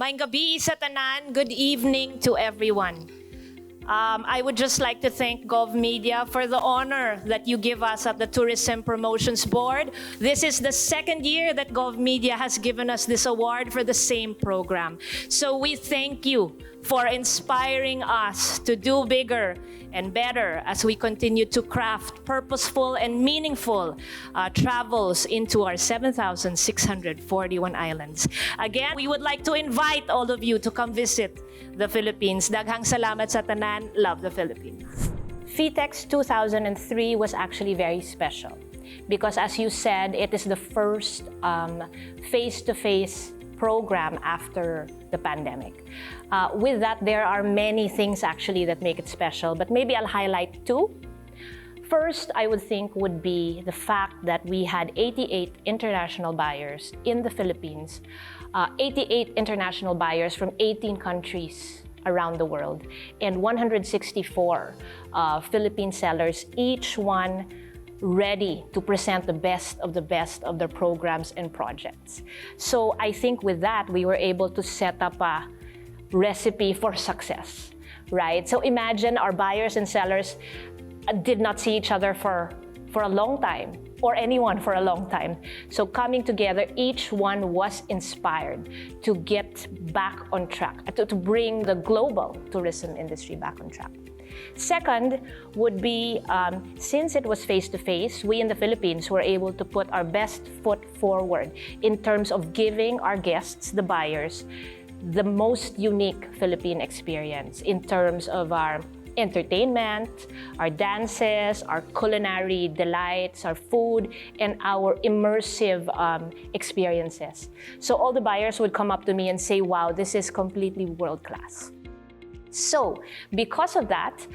Maayong gabi sa tanan. Good evening to everyone. I would just like to thank GovMedia for the honor that you give us at the Tourism Promotions Board. This is the second year that GovMedia has given us this award for the same program. So we thank you for inspiring us to do bigger and better as we continue to craft purposeful and meaningful travels into our 7,641 islands. Again, we would like to invite all of you to come visit the Philippines. Daghang salamat sa tanan. Love the Philippines. PHITEX 2003 was actually very special because, as you said, it is the first face-to-face program after the pandemic. With that, there are many things actually that make it special, but maybe I'll highlight two. First, I would think would be the fact that we had 88 international buyers in the Philippines, 88 international buyers from 18 countries around the world, and 164 Philippine sellers, each one ready to present the best of their programs and projects. So I think with that, we were able to set up a recipe for success, right? So imagine our buyers and sellers did not see each other for a long time, or anyone for a long time. So coming together, each one was inspired to get back on track, to bring the global tourism industry back on track. Second would be, since it was face-to-face, we in the Philippines were able to put our best foot forward in terms of giving our guests, the buyers, the most unique Philippine experience in terms of our entertainment, our dances, our culinary delights, our food, and our immersive experiences. So all the buyers would come up to me and say, wow, this is completely world-class. So because of that,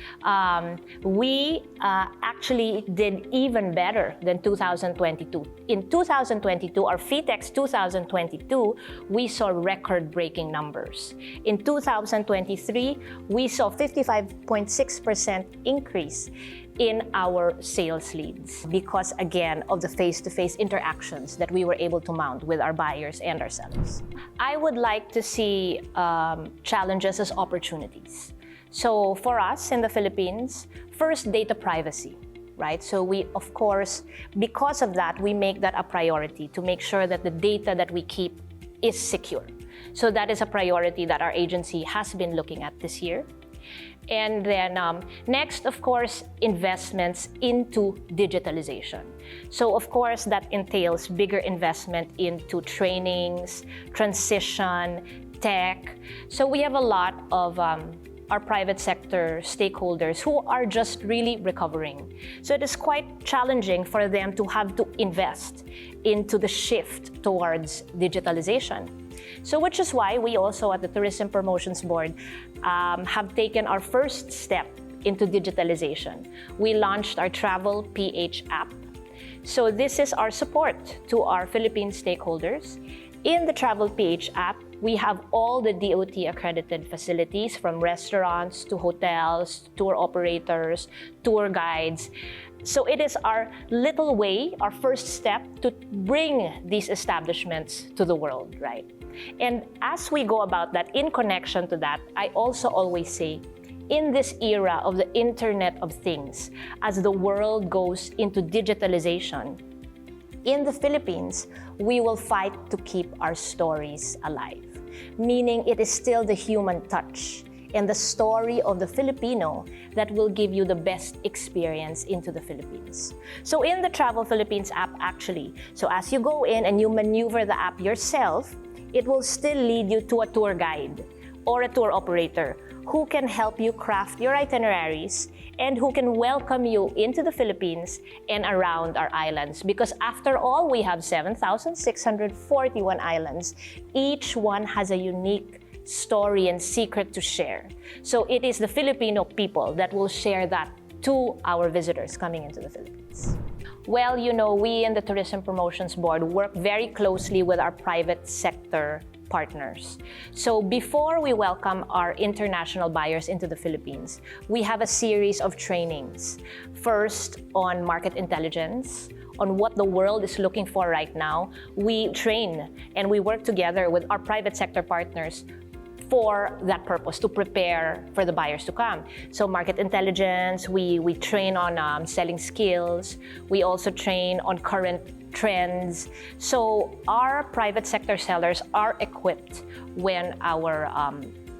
we actually did even better than 2022. In 2022, our PHITEX 2022, we saw record-breaking numbers. In 2023, we saw 55.6% increase in our sales leads because, again, of the face-to-face interactions that we were able to mount with our buyers and our sellers. I would like to see challenges as opportunities. So for us in the Philippines, first, data privacy, right? So we, of course, because of that, we make that a priority to make sure that the data that we keep is secure. So that is a priority that our agency has been looking at this year. And then next, of course, investments into digitalization. So of course, that entails bigger investment into trainings, transition, tech. So we have a lot of our private sector stakeholders who are just really recovering. So it is quite challenging for them to have to invest into the shift towards digitalization. So which is why we also at the Tourism Promotions Board have taken our first step into digitalization. We launched our Travel PH app. So this is our support to our Philippine stakeholders. In the Travel PH app, we have all the DOT accredited facilities from restaurants to hotels, tour operators, tour guides. So it is our little way, our first step to bring these establishments to the world, right? And as we go about that, in connection to that, I also always say, in this era of the Internet of Things, as the world goes into digitalization, in the Philippines, we will fight to keep our stories alive. Meaning it is still the human touch and the story of the Filipino that will give you the best experience into the Philippines. So in the Travel Philippines app, actually, so as you go in and you maneuver the app yourself, it will still lead you to a tour guide or a tour operator who can help you craft your itineraries and who can welcome you into the Philippines and around our islands. Because after all, we have 7,641 islands. Each one has a unique story and secret to share. So it is the Filipino people that will share that to our visitors coming into the Philippines. Well, you know, we in the Tourism Promotions Board work very closely with our private sector partners. So before we welcome our international buyers into the Philippines, we have a series of trainings. First, on market intelligence, on what the world is looking for right now. We train and we work together with our private sector partners for that purpose, to prepare for the buyers to come. So market intelligence, we train on selling skills. We also train on current trends. So our private sector sellers are equipped when our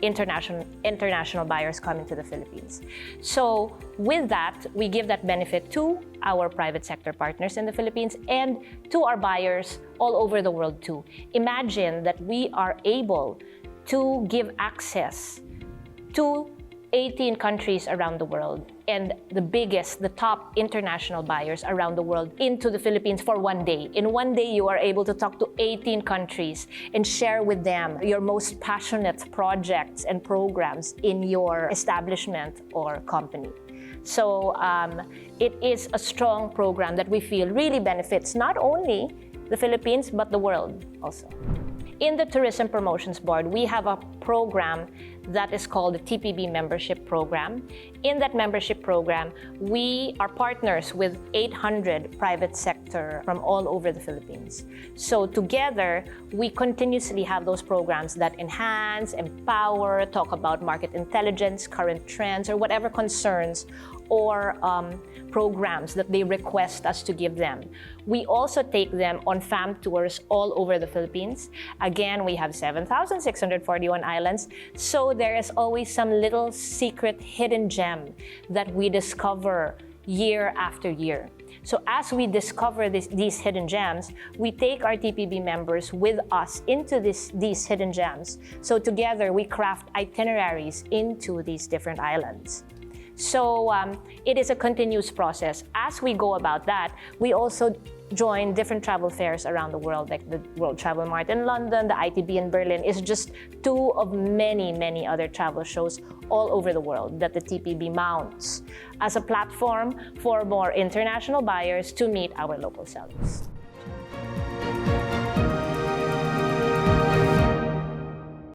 international buyers come into the Philippines. So with that, we give that benefit to our private sector partners in the Philippines and to our buyers all over the world too. Imagine that we are able to give access to 18 countries around the world and the top international buyers around the world into the Philippines for one day. In one day, you are able to talk to 18 countries and share with them your most passionate projects and programs in your establishment or company. So it is a strong program that we feel really benefits not only the Philippines, but the world also. In the Tourism Promotions Board, we have a program that is called the TPB Membership Program. In that membership program, we are partners with 800 private sector from all over the Philippines. So together, we continuously have those programs that enhance, empower, talk about market intelligence, current trends, or whatever concerns or programs that they request us to give them. We also take them on fam tours all over the Philippines. Again, we have 7,641 islands, so there is always some little secret hidden gem that we discover year after year. So as we discover these hidden gems, we take our TPB members with us into these hidden gems. So together, we craft itineraries into these different islands. So it is a continuous process. As we go about that, we also join different travel fairs around the world, like the World Travel Mart in London, the ITB in Berlin is just two of many, many other travel shows all over the world that the TPB mounts as a platform for more international buyers to meet our local sellers.